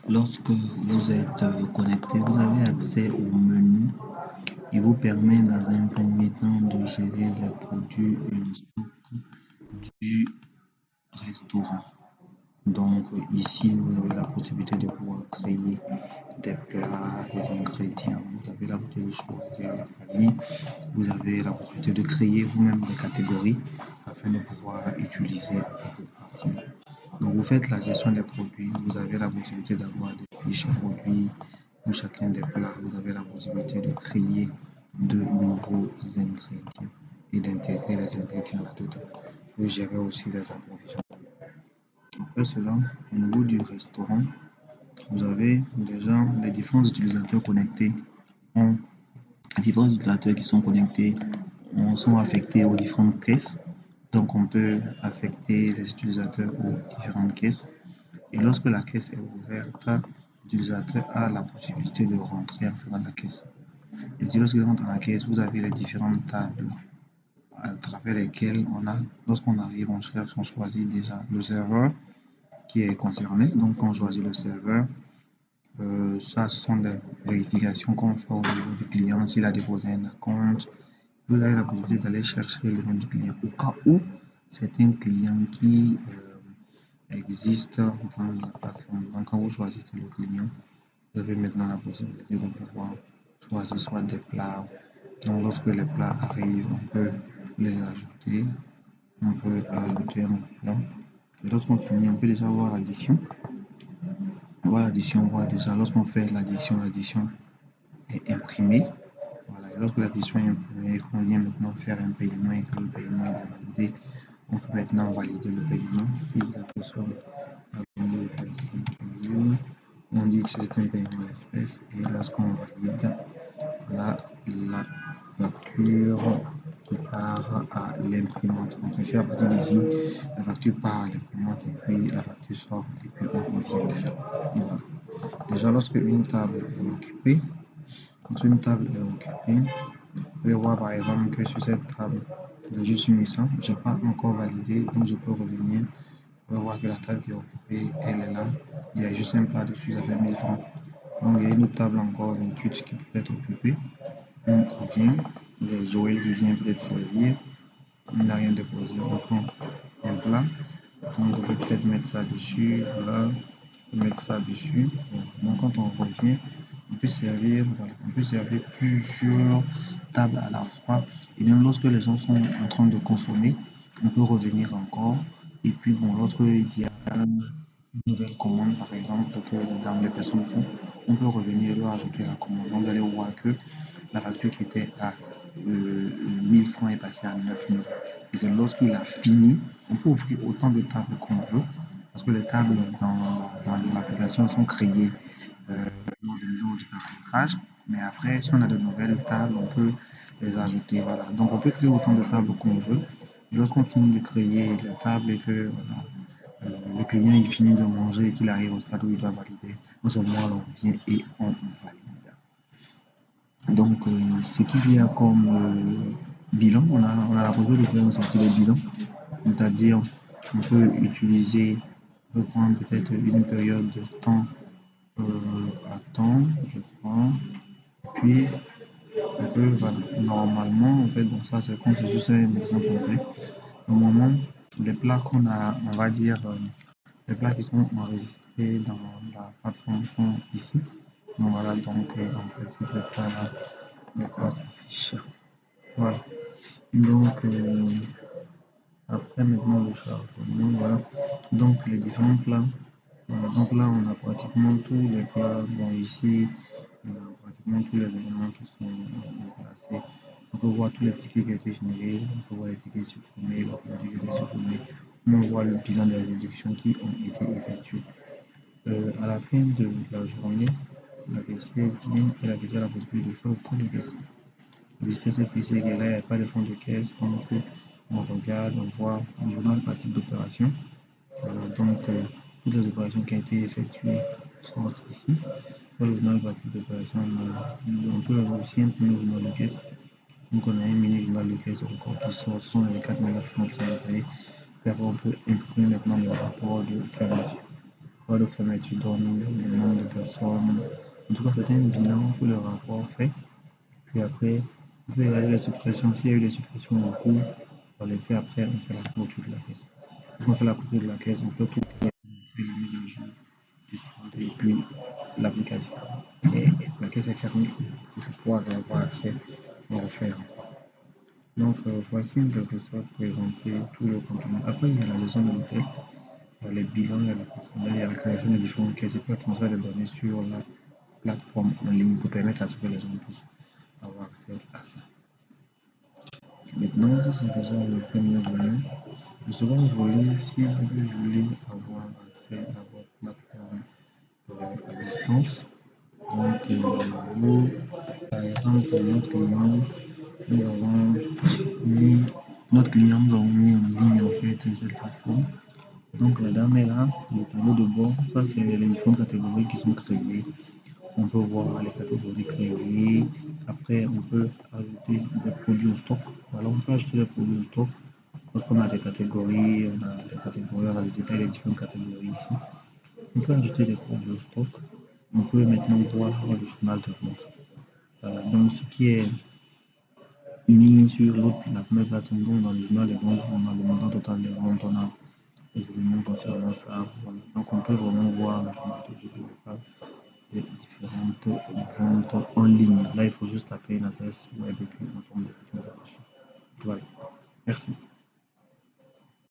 Lorsque vous êtes connecté, vous avez accès au menu. Il vous permet dans un premier temps de gérer les produits et le stock du restaurant. Donc ici, vous avez la possibilité de pouvoir créer des plats, des ingrédients. Vous avez la possibilité de choisir la famille. Vous avez la possibilité de créer vous-même des catégories afin de pouvoir utiliser cette partie-là. Donc vous faites la gestion des produits. Vous avez la possibilité d'avoir des fiches produits pour chacun des plats. Vous avez la possibilité de créer de nouveaux ingrédients et d'intégrer les ingrédients là-dedans. Vous gérez aussi les approvisionnements. Après cela, au niveau du restaurant, vous avez déjà les différents utilisateurs connectés. ont- Les différents utilisateurs qui sont connectés sont affectés aux différentes caisses. Donc, on peut affecter les utilisateurs aux différentes caisses. Et lorsque la caisse est ouverte, l'utilisateur a la possibilité de rentrer en fait dans la caisse. Et si lorsque vous rentrez dans la caisse, vous avez les différentes tables à travers lesquelles lorsqu'on arrive, on cherche, on choisit déjà le serveur qui est concerné. Donc, on choisit le serveur. Ça, ce sont des vérifications qu'on fait au niveau du client. S'il a déposé un compte, vous avez la possibilité d'aller chercher le nom du client. Au cas où c'est un client qui existe dans la plateforme. Donc, quand vous choisissez le client, vous avez maintenant la possibilité de pouvoir choisir soit des plats. Donc, lorsque les plats arrivent, on peut les ajouter. On peut ajouter un plat. Et lorsqu'on finit, on peut déjà voir l'addition. Voilà l'addition, on voit déjà lorsqu'on fait l'addition, l'addition est imprimée. Voilà, et lorsque l'addition est imprimée, qu'on vient maintenant faire un paiement et que le paiement est validé, on peut maintenant valider le paiement. Si la personne a donné 5 000, on dit que c'est un paiement en espèces et lorsqu'on valide, on a la facture qui part à l'imprimante. Donc ici, à partir d'ici, la facture part à l'imprimante et puis la facture sort et puis on revient déjà. Voilà. Déjà, lorsque une table est occupée, vous pouvez voir par exemple que sur cette table, j'ai juste mis ça, je n'ai pas encore validé, donc je peux revenir. Vous pouvez voir que la table qui est occupée, elle est là. Il y a juste un plat dessus, ça fait 1000 francs. Donc il y a une autre table encore 28 qui peut être occupée. On revient, il y a Joël qui vient peut-être servir, on n'a rien déposé, on prend un plat, donc on peut peut-être mettre ça dessus, voilà, mettre ça dessus. Voilà. Donc quand on revient, on peut servir, voilà, on peut servir plusieurs tables à la fois. Et même lorsque les gens sont en train de consommer, on peut revenir encore. Et puis bon, lorsqu'il y a une nouvelle commande, par exemple, que les personnes font, on peut revenir et leur ajouter la commande. Donc vous allez voir que la facture qui était à 1000 francs est passée à 9000. Et c'est lorsqu'il a fini, on peut ouvrir autant de tables qu'on veut, parce que les tables dans l'application sont créées lors de l'autre paramétrage. Mais après, si on a de nouvelles tables, on peut les ajouter. Voilà. Donc on peut créer autant de tables qu'on veut. Et lorsqu'on finit de créer les tables et que voilà, le client il finit de manger et qu'il arrive au stade où il doit valider, à ce moment-là, on vient et on valide. Donc, ce qu'il y a comme bilan, on a la possibilité de faire en sorte de bilan, c'est-à-dire on peut utiliser, on peut prendre peut-être une période de temps à temps, je crois, et puis on peut, voilà, normalement, en fait, bon, ça c'est comme c'est juste un exemple en fait, normalement, les plats qu'on a, on va dire, les plats qui sont enregistrés dans la plateforme sont ici. Donc voilà, donc en fait, les plats s'affichent. Voilà. Donc, après, maintenant, le chargement, voilà. Donc, les différents plats. Voilà. Donc là, on a pratiquement tous les plats. Bon, ici, il y a pratiquement tous les éléments qui sont placés. On peut voir tous les tickets qui ont été générés. On peut voir les tickets supprimés, les produits qui ont été supprimés. On peut voir le bilan des réductions qui ont été effectuées. À la fin de la journée, la caissière vient et la caissière a la possibilité de faire le point de caisse. Visiter cette caissière qui est là, il n'y a pas de fonds de caisse, donc on regarde, on voit le journal par type d'opération. Voilà, donc toutes les opérations qui ont été effectuées sortent ici. Pour le journal par type d'opération, on peut aussi imprimer le journal de caisse Donc on a un mini journal de caisse encore qui sort, ce sont les 4 meilleurs fonds qui sont détaillés. Et après on peut imprimer maintenant le rapport de fermeture. Le rapport de fermeture donne le nombre de personnes. En tout cas, c'est un bilan que le rapport fait. Puis après, on peut regarder les suppressions. S'il y a eu des suppressions en cours, et puis après, on fait la clôture de la caisse. Quand on fait la clôture de la caisse, on fait tout les mises à jour du solde et puis l'application. Et la caisse est fermée. Il faut pouvoir avoir accès au refaire. Donc, voici en quelque sorte présenter tout le contenu. Après, il y a la gestion de l'hôtel, il y a les bilans, il y a la personnel, il y a la création des différentes caisses et puis le transfert des données sur la plateforme en ligne pour permettre à ce que les gens puissent avoir accès à ça. Maintenant, ça c'est déjà le premier volet. Le second volet, si vous voulez avoir accès à votre plateforme à distance, donc vous, par exemple, mis, notre client nous avons mis en ligne en fait cette plateforme. Donc la dame est là, le tableau de bord, ça c'est les différentes catégories qui sont créées. On peut voir les catégories créées. Après, on peut ajouter des produits au stock. Voilà, on peut ajouter des produits au stock. Lorsqu'on a des catégories, on a le détail des différentes catégories ici. On peut ajouter des produits au stock. On peut maintenant voir le journal de vente. Voilà, donc ce qui est mis sur l'autre, la première plateforme, donc dans le journal des ventes, on a le montant total des ventes, on a les éléments concernant ça. Voilà. Donc on peut vraiment voir le journal de local des différentes ventes en ligne. Là, il faut juste taper une adresse web et puis on tombe directement là-dessus. Voilà. Merci.